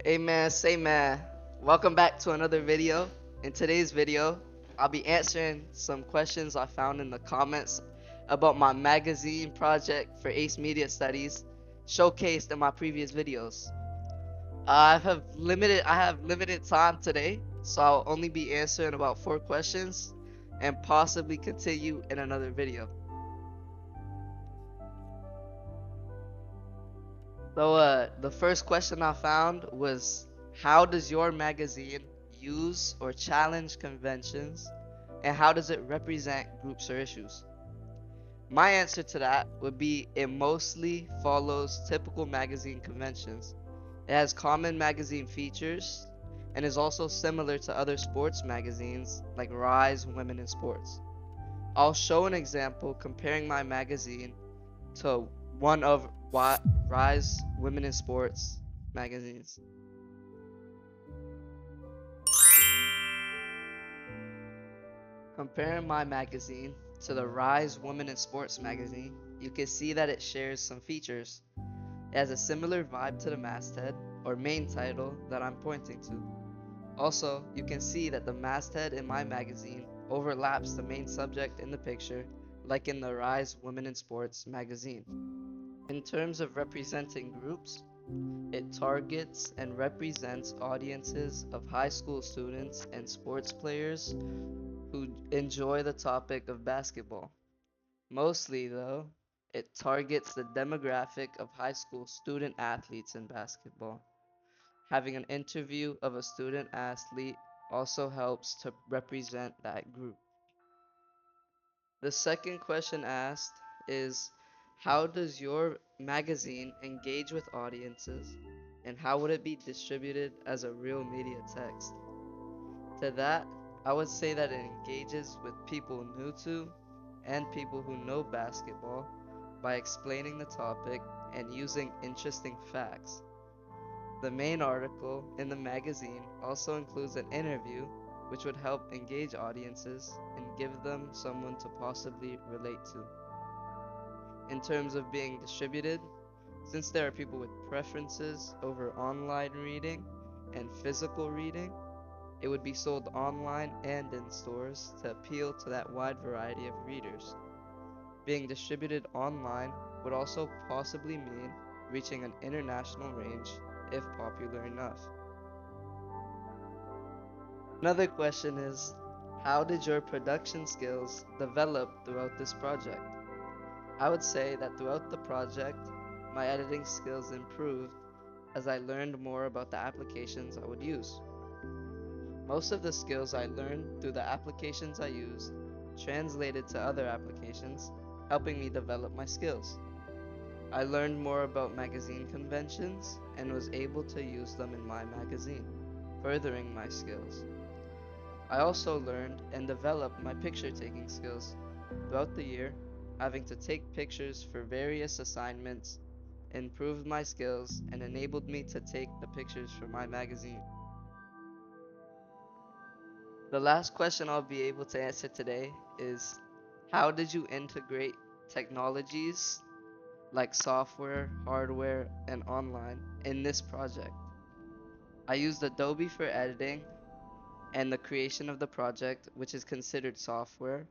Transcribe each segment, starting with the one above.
Hey man, say man. Welcome back to another video. In today's video, I'll be answering some questions I found in the comments about my magazine project for Ace Media Studies showcased in my previous videos. I have limited time today, so I'll only be answering about 4 questions and possibly continue in another video. The first question I found was, how does your magazine use or challenge conventions, and how does it represent groups or issues? My answer to that would be it mostly follows typical magazine conventions. It has common magazine features and is also similar to other sports magazines like Rise Women in Sports. I'll show an example comparing my magazine to one of Rise Women in Sports magazines. Comparing my magazine to the Rise Women in Sports magazine, you can see that it shares some features. It has a similar vibe to the masthead or main title that I'm pointing to. Also, you can see that the masthead in my magazine overlaps the main subject in the picture, like in the Rise Women in Sports magazine. In terms of representing groups, it targets and represents audiences of high school students and sports players who enjoy the topic of basketball. Mostly, though, it targets the demographic of high school student athletes in basketball. Having an interview of a student athlete also helps to represent that group. The second question asked is, how does your magazine engage with audiences, and how would it be distributed as a real media text? To that, I would say that it engages with people new to and people who know basketball by explaining the topic and using interesting facts. The main article in the magazine also includes an interview which would help engage audiences and give them someone to possibly relate to. In terms of being distributed, since there are people with preferences over online reading and physical reading, it would be sold online and in stores to appeal to that wide variety of readers. Being distributed online would also possibly mean reaching an international range if popular enough. Another question is, how did your production skills develop throughout this project? I would say that throughout the project, my editing skills improved as I learned more about the applications I would use. Most of the skills I learned through the applications I used translated to other applications, helping me develop my skills. I learned more about magazine conventions and was able to use them in my magazine, furthering my skills. I also learned and developed my picture taking skills throughout the year. Having to take pictures for various assignments improved my skills and enabled me to take the pictures for my magazine. The last question I'll be able to answer today is, how did you integrate technologies like software, hardware, and online in this project? I used Adobe for editing and the creation of the project, which is considered software.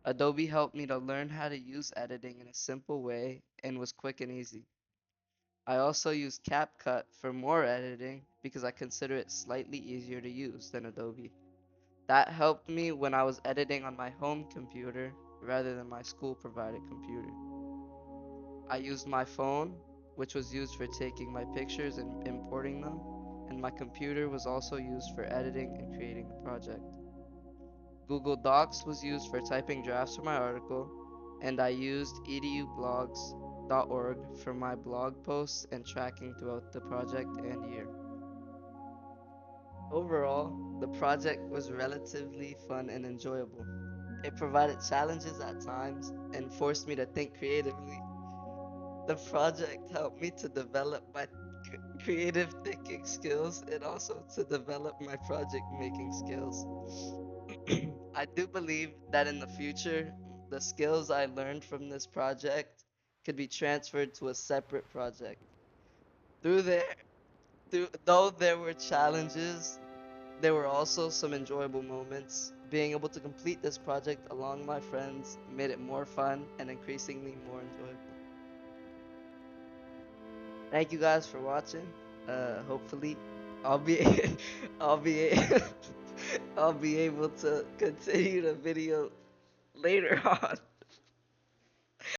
Adobe helped me to learn how to use editing in a simple way and was quick and easy. I also used CapCut for more editing because I consider it slightly easier to use than Adobe. That helped me when I was editing on my home computer rather than my school provided computer. I used my phone, which was used for taking my pictures and importing them, and my computer was also used for editing and creating the project. Google Docs was used for typing drafts for my article, and I used edublogs.org for my blog posts and tracking throughout the project and year. Overall, the project was relatively fun and enjoyable. It provided challenges at times and forced me to think creatively. The project helped me to develop my creative thinking skills and also to develop my project making skills. I do believe that in the future, the skills I learned from this project could be transferred to a separate project. Through there, Though there were challenges, there were also some enjoyable moments. Being able to complete this project along my friends made it more fun and increasingly more enjoyable. Thank you guys for watching. Hopefully, I'll be I'll be I'll be able to continue the video later on.